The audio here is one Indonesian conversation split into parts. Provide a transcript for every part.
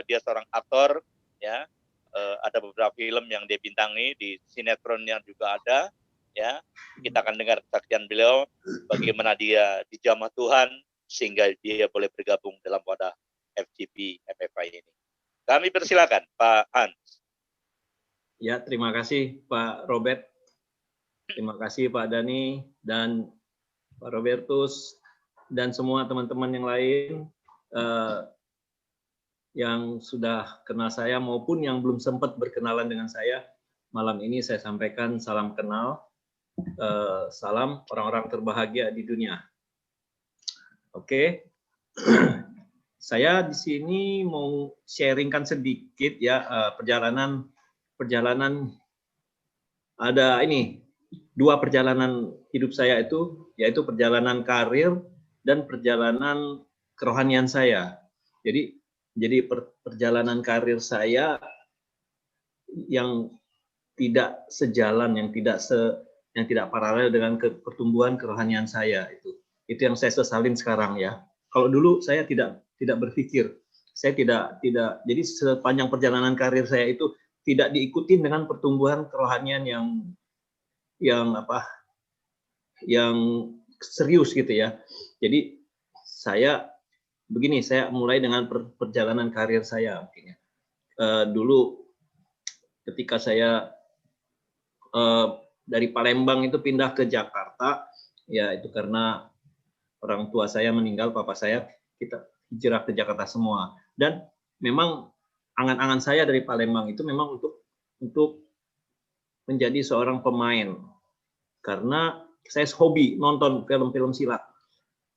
dia seorang aktor, ya. Ada beberapa film yang dia bintangi, di sinetron yang juga ada, ya. Kita akan dengar kesaksian beliau bagaimana dia dijamah Tuhan sehingga dia boleh bergabung dalam wadah FGP MFI ini. Kami persilakan Pak Hans. Ya, terima kasih Pak Robert. Terima kasih Pak Dani dan Pak Robertus dan semua teman-teman yang lain yang sudah kenal saya maupun yang belum sempat berkenalan dengan saya. Malam ini saya sampaikan salam kenal, salam orang-orang terbahagia di dunia. Oke, saya di sini mau sharingkan sedikit ya perjalanan ada ini 2 perjalanan hidup saya itu, yaitu perjalanan karir dan perjalanan kerohanian saya. Jadi perjalanan karir saya yang tidak sejalan, yang tidak paralel dengan pertumbuhan kerohanian saya itu yang saya sesalin sekarang ya. Kalau dulu saya tidak berpikir, saya tidak jadi sepanjang perjalanan karir saya itu tidak diikuti dengan pertumbuhan kerohanian yang serius gitu ya. Jadi saya mulai dengan perjalanan karir saya mungkin ya. Dulu ketika saya dari Palembang itu pindah ke Jakarta, ya itu karena orang tua saya meninggal, papa saya, kita hijrah ke Jakarta semua. Dan memang angan-angan saya dari Palembang itu memang untuk menjadi seorang pemain. Karena saya hobi nonton film-film silat.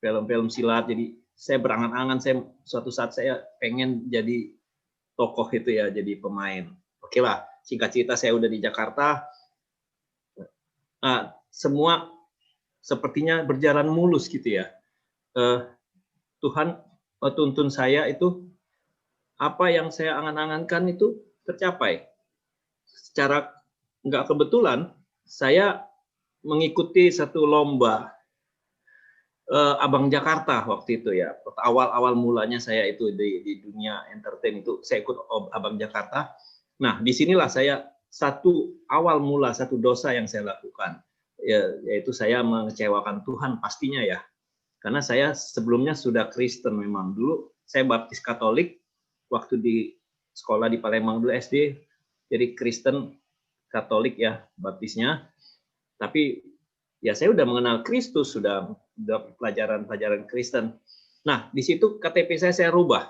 Jadi saya berangan-angan, suatu saat saya pengen jadi tokoh itu ya, jadi pemain. Oke lah, singkat cerita saya udah di Jakarta. Semua sepertinya berjalan mulus gitu ya. Tuhan tuntun saya itu, apa yang saya angan-angankan itu tercapai. Secara nggak kebetulan, saya mengikuti satu lomba Abang Jakarta waktu itu ya. Awal mulanya saya itu di dunia entertain itu, saya ikut Abang Jakarta. Nah, disinilah satu dosa yang saya lakukan, yaitu saya mengecewakan Tuhan pastinya ya. Karena saya sebelumnya sudah Kristen memang. Dulu saya baptis Katolik, waktu di sekolah di Palembang dulu SD, jadi Kristen Katolik ya baptisnya. Tapi ya saya udah mengenal Kristus, sudah pelajaran Kristen. Nah, di situ KTP saya rubah.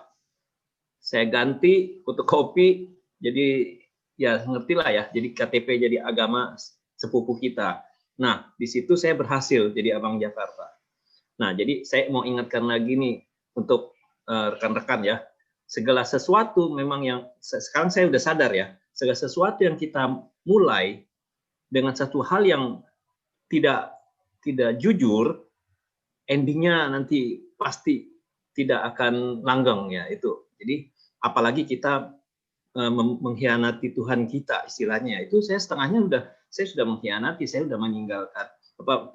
Saya ganti fotokopi, jadi ya ngertilah ya, jadi KTP jadi agama sepupu kita. Nah, di situ saya berhasil jadi Abang Jakarta. Nah, jadi saya mau ingatkan lagi nih untuk rekan-rekan ya, segala sesuatu memang yang sekarang saya udah sadar ya, segala sesuatu yang kita mulai dengan satu hal yang tidak jujur, endingnya nanti pasti tidak akan langgeng ya itu. Jadi apalagi kita mengkhianati Tuhan kita istilahnya, itu saya setengahnya saya sudah mengkhianati, saya sudah meninggalkan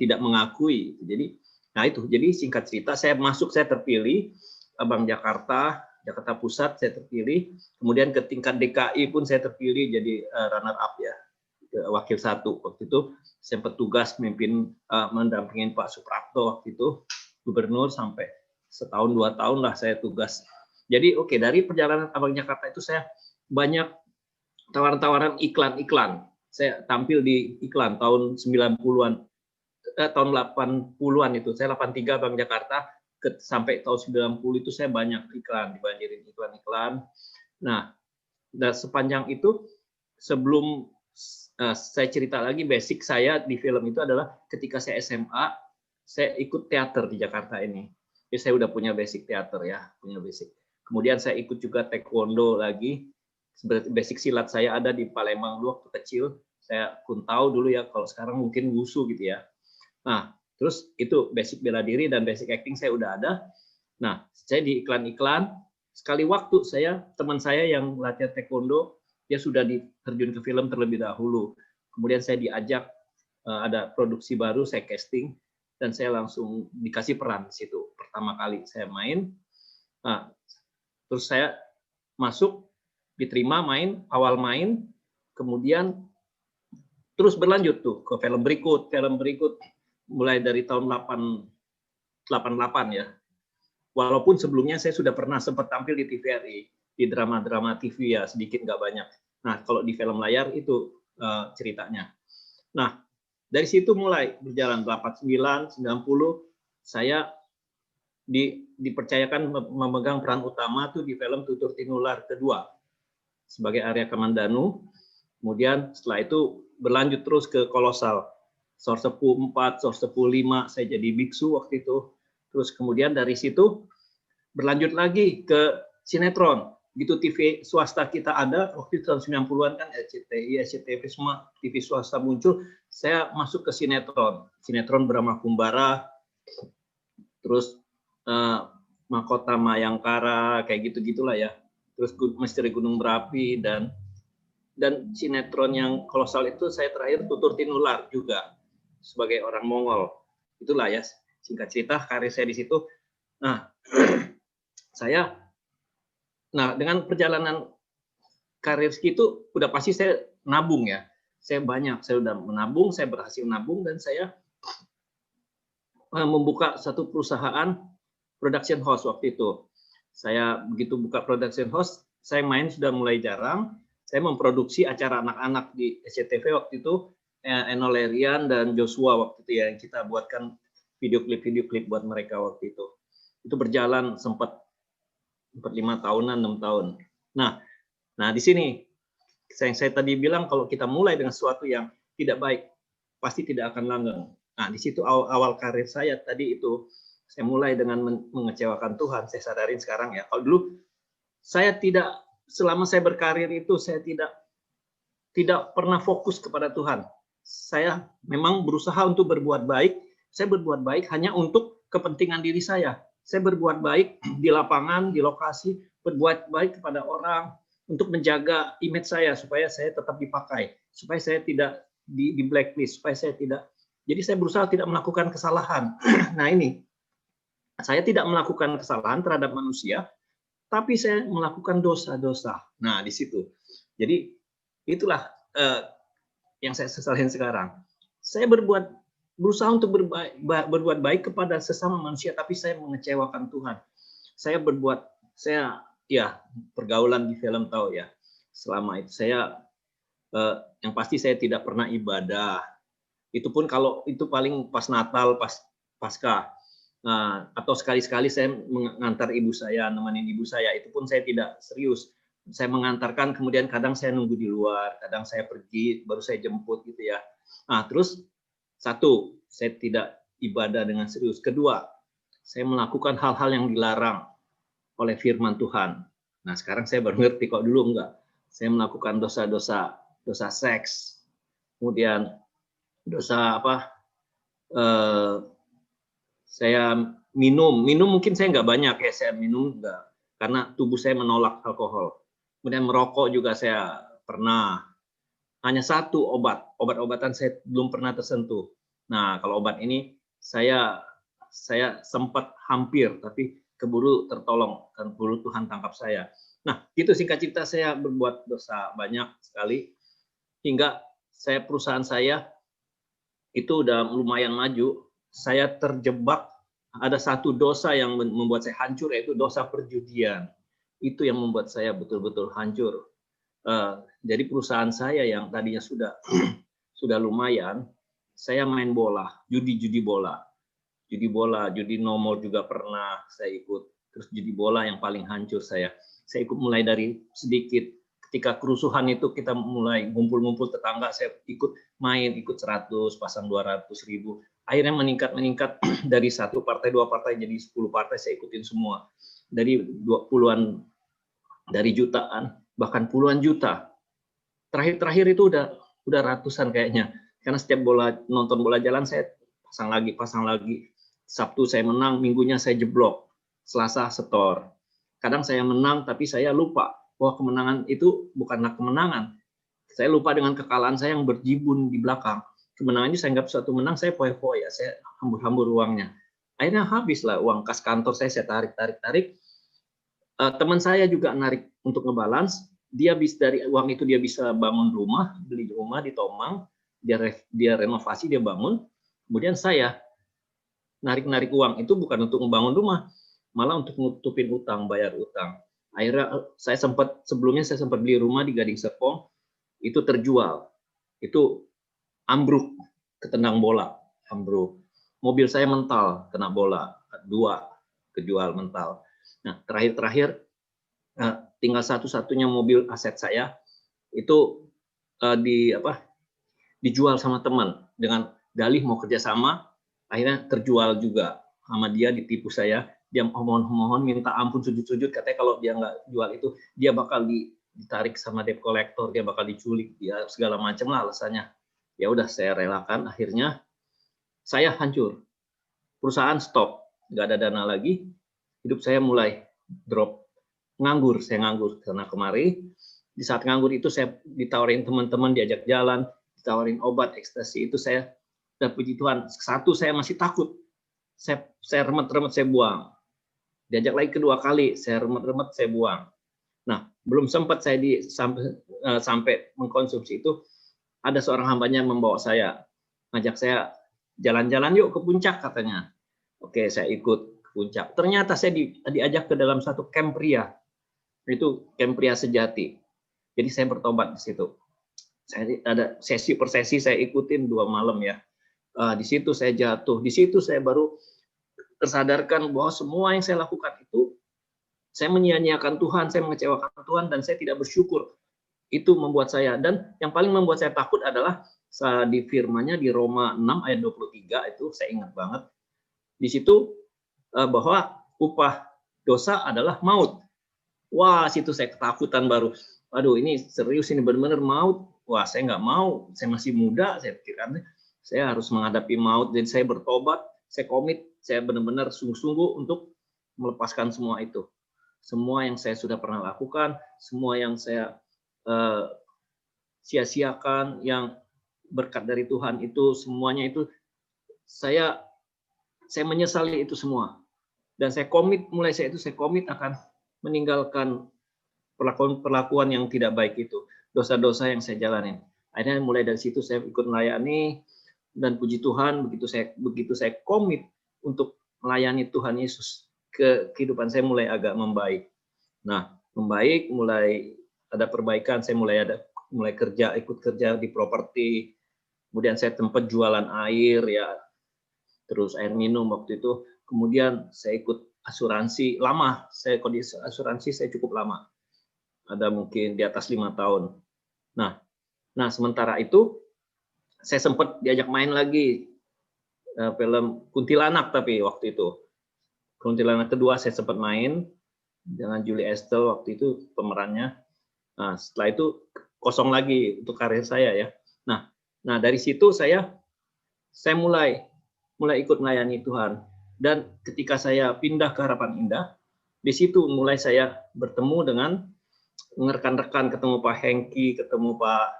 tidak mengakui. Jadi nah itu, jadi singkat cerita saya terpilih Abang Jakarta Pusat, saya terpilih, kemudian ke tingkat DKI pun saya terpilih jadi runner up ya, wakil 1 waktu itu. Saya petugas mendampingin Pak Suprapto waktu itu gubernur sampai setahun 2 tahun lah saya tugas. Jadi oke, dari perjalanan Abang Jakarta itu saya banyak tawaran-tawaran iklan. Saya tampil di iklan tahun 90-an, tahun 80-an itu. Saya 83 Abang Jakarta, sampai tahun 90 itu saya banyak dibanjirin iklan. Nah, dan sepanjang itu, sebelum saya cerita lagi, basic saya di film itu adalah ketika saya SMA, saya ikut teater di Jakarta ini. Jadi saya udah punya basic teater ya, punya basic. Kemudian saya ikut juga taekwondo lagi. Basic silat saya ada di Palembang dulu waktu kecil. Saya kuntau dulu ya, kalau sekarang mungkin wushu gitu ya. Nah, terus itu basic bela diri dan basic acting saya udah ada. Nah, saya di iklan-iklan, sekali waktu teman saya yang latihan taekwondo, dia sudah diterjun ke film terlebih dahulu. Kemudian saya diajak, ada produksi baru, saya casting, dan saya langsung dikasih peran di situ. Pertama kali saya main. Nah, terus saya masuk, diterima main, awal main, kemudian terus berlanjut tuh ke film berikut mulai dari tahun 88 ya. Walaupun sebelumnya saya sudah pernah sempat tampil di TVRI, di drama-drama TV ya, sedikit nggak banyak. Nah, kalau di film layar itu ceritanya. Nah, dari situ mulai berjalan 89, 90, saya dipercayakan memegang peran utama tuh di film Tutur Tinular kedua sebagai Arya Kamandanu. Kemudian setelah itu berlanjut terus ke kolosal. Sorsepu 4, Sorsepu 5, saya jadi biksu waktu itu. Terus kemudian dari situ berlanjut lagi ke sinetron. Gitu TV swasta kita ada, waktu itu tahun 90-an kan RCTI, SCTV semua TV swasta muncul, saya masuk ke sinetron. Sinetron Brahma Kumbara, terus Mahkota Mayangkara, kayak gitu-gitulah ya. Terus Misteri Gunung Berapi, dan sinetron yang kolosal itu saya terakhir Tutur Tinular juga sebagai orang Mongol. Itulah ya singkat cerita karir saya di situ. Nah, dengan perjalanan karir itu udah pasti saya nabung ya. Saya udah menabung, saya berhasil nabung, dan saya membuka satu perusahaan production house waktu itu. Saya begitu buka production house, saya main sudah mulai jarang. Saya memproduksi acara anak-anak di SCTV waktu itu, Eno Lerian dan Joshua waktu itu ya, yang kita buatkan video klip buat mereka waktu itu. Itu berjalan sempat 5 tahunan, 6 tahun. Nah di sini saya tadi bilang kalau kita mulai dengan sesuatu yang tidak baik, pasti tidak akan langgeng. Nah di situ awal karir saya tadi itu, saya mulai dengan mengecewakan Tuhan. Saya sadarin sekarang ya, kalau dulu saya tidak, selama saya berkarir itu saya tidak pernah fokus kepada Tuhan. Saya memang berusaha untuk berbuat baik. Saya berbuat baik hanya untuk kepentingan diri saya. Saya berbuat baik di lapangan, di lokasi, berbuat baik kepada orang untuk menjaga image saya supaya saya tetap dipakai, supaya saya tidak di blacklist, supaya saya tidak. Jadi saya berusaha tidak melakukan kesalahan. Nah ini, saya tidak melakukan kesalahan terhadap manusia, tapi saya melakukan dosa-dosa. Nah, di situ. Jadi itulah yang saya sesalin sekarang. Saya berusaha untuk berbuat baik kepada sesama manusia, tapi saya mengecewakan Tuhan. Saya pergaulan di film tahu ya. Selama itu saya yang pasti saya tidak pernah ibadah. Itu pun kalau itu paling pas Natal, pas Paskah. Nah, atau sekali-sekali saya mengantar ibu saya, nemenin ibu saya, itu pun saya tidak serius. Saya mengantarkan, kemudian kadang saya nunggu di luar, kadang saya pergi, baru saya jemput gitu ya. Nah, terus satu, saya tidak ibadah dengan serius. Kedua, saya melakukan hal-hal yang dilarang oleh firman Tuhan. Nah, sekarang saya baru ngerti, kok dulu enggak. Saya melakukan dosa seks, kemudian dosa saya minum mungkin saya nggak banyak ya, saya minum enggak, karena tubuh saya menolak alkohol. Kemudian merokok juga saya pernah. Hanya satu obat-obatan saya belum pernah tersentuh. Nah, kalau obat ini saya sempat hampir, tapi keburu tertolong, dan keburu Tuhan tangkap saya. Nah, itu singkat cerita, saya berbuat dosa banyak sekali, hingga perusahaan saya itu udah lumayan maju. Saya terjebak, ada satu dosa yang membuat saya hancur, yaitu dosa perjudian. Itu yang membuat saya betul-betul hancur. Jadi perusahaan saya yang tadinya sudah lumayan, saya main bola, judi bola, judi nomor juga pernah saya ikut. Terus judi bola yang paling hancur saya ikut mulai dari sedikit. Ketika kerusuhan itu kita mulai ngumpul-ngumpul tetangga, saya ikut 100, pasang 200 ribu. Akhirnya meningkat dari 1 partai, 2 partai jadi 10 partai, saya ikutin semua. Dari 20-an, dari jutaan, bahkan puluhan juta. Terakhir itu udah ratusan kayaknya. Karena setiap nonton bola jalan saya pasang lagi. Sabtu saya menang, minggunya saya jeblok. Selasa setor. Kadang saya menang tapi saya lupa bahwa kemenangan itu bukanlah kemenangan. Saya lupa dengan kekalahan saya yang berjibun di belakang. Kemenangan itu saya anggap suatu menang, saya poya-poya, saya hambur-hambur uangnya. Akhirnya habislah uang kas kantor saya tarik. Teman saya juga narik untuk ngebalance. Dia bisa dari uang itu dia bisa bangun rumah, beli rumah di Tomang, dia renovasi, dia bangun. Kemudian saya narik uang itu bukan untuk membangun rumah, malah untuk nutupin utang, bayar utang. Akhirnya sebelumnya saya sempat beli rumah di Gading Serpong, itu terjual, itu ambruk, ketendang bola, ambruk. Mobil saya mental, kena bola, 2 kejual mental. Nah, terakhir tinggal satu-satunya mobil aset saya itu dijual sama teman dengan dalih mau kerjasama, akhirnya terjual juga sama dia, ditipu saya. Dia mohon minta ampun, sujud-sujud, katanya kalau dia nggak jual itu dia bakal ditarik sama debt collector, dia bakal diculik, dia segala macam lah alasannya. Ya udah saya relakan, akhirnya saya hancur, perusahaan stop, nggak ada dana lagi, hidup saya mulai drop, saya nganggur karena kemarin di saat nganggur itu saya ditawarin teman-teman, diajak jalan, ditawarin obat ekstasi, itu saya, dan puji Tuhan, satu saya masih takut, saya remet-remet, saya buang. Diajak lagi kedua kali, saya remet-remet, saya buang. Nah, belum sempat saya sampai mengkonsumsi itu, ada seorang hambanya membawa saya, ngajak saya jalan-jalan yuk ke puncak katanya. Oke, saya ikut ke puncak. Ternyata saya diajak ke dalam satu camp pria. Itu camp pria sejati. Jadi saya bertobat di situ. Saya ada sesi per sesi saya ikutin 2 malam ya. Di situ saya jatuh. Di situ saya baru tersadarkan bahwa semua yang saya lakukan itu saya menyia-nyiakan Tuhan, saya mengecewakan Tuhan, dan saya tidak bersyukur. Itu membuat saya, dan yang paling membuat saya takut adalah di firman-Nya di Roma 6 ayat 23, itu saya ingat banget. Di situ bahwa upah dosa adalah maut. Wah, situ saya ketakutan baru. Aduh, ini serius, ini benar-benar maut. Wah, saya nggak mau. Saya masih muda, saya pikirkan saya harus menghadapi maut. Jadi saya bertobat, saya komit, saya benar-benar sungguh-sungguh untuk melepaskan semua itu. Semua yang saya sudah pernah lakukan, semua yang saya sia-siakan, yang berkat dari Tuhan itu, semuanya itu saya menyesali itu semua. Dan saya komit, mulai saya komit akan meninggalkan perlakuan yang tidak baik itu, dosa-dosa yang saya jalanin. Akhirnya mulai dari situ saya ikut melayani, dan puji Tuhan begitu saya komit untuk melayani Tuhan Yesus, kehidupan saya mulai agak membaik. Nah, membaik, mulai ada perbaikan, saya mulai kerja, ikut kerja di properti, kemudian saya tempat jualan air ya, terus air minum waktu itu, kemudian saya ikut asuransi lama, saya kondisi asuransi saya cukup lama, ada mungkin di atas 5 tahun. Nah sementara itu saya sempat diajak main lagi film Kuntilanak, tapi waktu itu Kuntilanak kedua saya sempat main dengan Julie Estelle waktu itu pemerannya. Nah setelah itu kosong lagi untuk karir saya ya. Nah dari situ saya mulai ikut melayani Tuhan, dan ketika saya pindah ke Harapan Indah, di situ mulai saya bertemu dengan rekan-rekan, ketemu Pak Hengki, ketemu Pak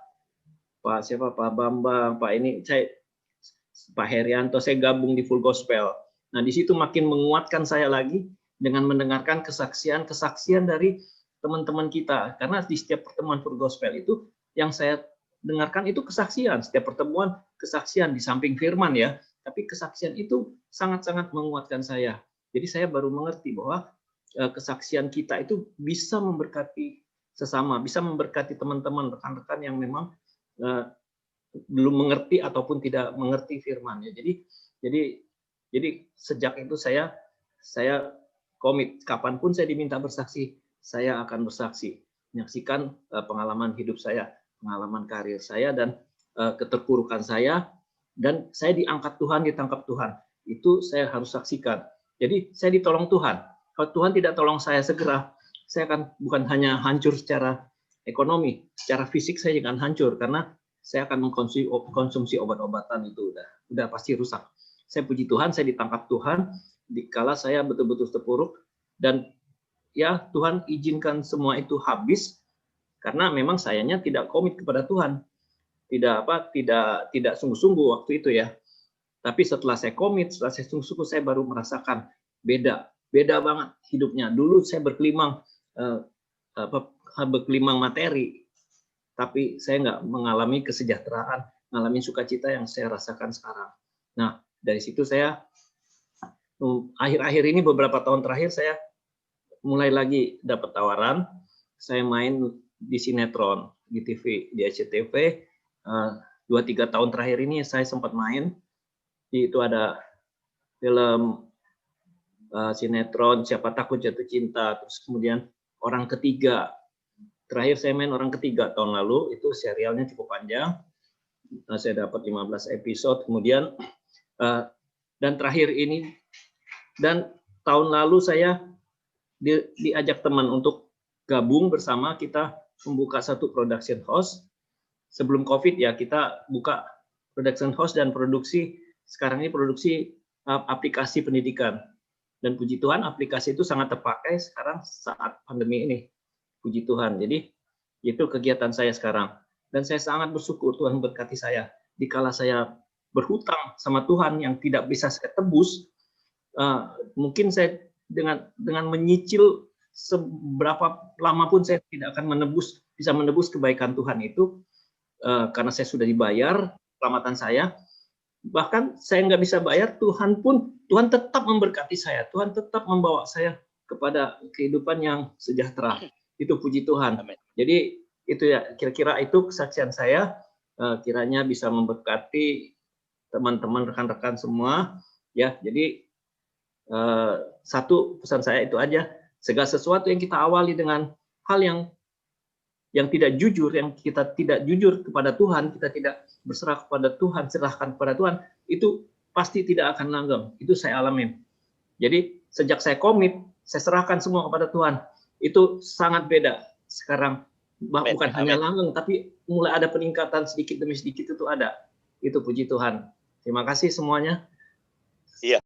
Bambang, Pak Herianto, saya gabung di Full Gospel. Nah di situ makin menguatkan saya lagi dengan mendengarkan kesaksian dari teman-teman kita, karena di setiap pertemuan Full Gospel itu yang saya dengarkan itu kesaksian, setiap pertemuan kesaksian, di samping firman ya, tapi kesaksian itu sangat-sangat menguatkan saya. Jadi saya baru mengerti bahwa kesaksian kita itu bisa memberkati sesama, bisa memberkati teman-teman, rekan-rekan yang memang belum mengerti ataupun tidak mengerti firman ya. Jadi sejak itu saya komit, kapanpun saya diminta bersaksi, saya akan bersaksi, menyaksikan pengalaman hidup saya, pengalaman karir saya, dan keterpurukan saya, dan saya diangkat Tuhan, ditangkap Tuhan. Itu saya harus saksikan. Jadi saya ditolong Tuhan. Kalau Tuhan tidak tolong saya segera, saya akan bukan hanya hancur secara ekonomi, secara fisik saya akan hancur, karena saya akan mengkonsumsi obat-obatan itu udah pasti rusak. Saya puji Tuhan, saya ditangkap Tuhan dikala saya betul-betul terpuruk, dan ya Tuhan izinkan semua itu habis karena memang sayanya tidak komit kepada Tuhan, tidak sungguh-sungguh waktu itu ya. Tapi setelah saya komit, setelah saya sungguh-sungguh, saya baru merasakan beda beda banget hidupnya. Dulu saya berkelimang berkelimang materi, tapi saya nggak mengalami kesejahteraan, mengalami sukacita yang saya rasakan sekarang. Nah, dari situ saya akhir-akhir ini beberapa tahun terakhir saya mulai lagi dapat tawaran, saya main di sinetron, di TV, di SCTV. 2-3 tahun terakhir ini saya sempat main, itu ada film sinetron Siapa Takut Jatuh Cinta, terus kemudian Orang Ketiga. Terakhir saya main Orang Ketiga tahun lalu, itu serialnya cukup panjang. Saya dapat 15 episode, kemudian dan terakhir ini, dan tahun lalu saya diajak teman untuk gabung bersama, kita membuka satu production house. Sebelum COVID ya, kita buka production house dan produksi, sekarang ini produksi aplikasi pendidikan. Dan puji Tuhan aplikasi itu sangat terpakai sekarang saat pandemi ini. Puji Tuhan. Jadi itu kegiatan saya sekarang. Dan saya sangat bersyukur Tuhan berkati saya. Dikala saya berhutang sama Tuhan yang tidak bisa saya tebus, mungkin saya dengan menyicil seberapa lama pun saya tidak akan bisa menebus kebaikan Tuhan itu, karena saya sudah dibayar keselamatan saya. Bahkan saya nggak bisa bayar, Tuhan tetap memberkati saya, Tuhan tetap membawa saya kepada kehidupan yang sejahtera. Itu puji Tuhan. Amin. Jadi itu ya, kira-kira itu kesaksian saya, kiranya bisa memberkati teman-teman, rekan-rekan semua ya. Jadi satu pesan saya itu aja, segala sesuatu yang kita awali dengan hal yang tidak jujur, yang kita tidak jujur kepada Tuhan, kita tidak berserah kepada Tuhan, serahkan kepada Tuhan, itu pasti tidak akan langgeng. Itu saya alamin. Jadi sejak saya komit, saya serahkan semua kepada Tuhan, itu sangat beda. Sekarang bukan hanya langgeng, tapi mulai ada peningkatan sedikit demi sedikit, itu ada. Itu puji Tuhan. Terima kasih semuanya. Iya.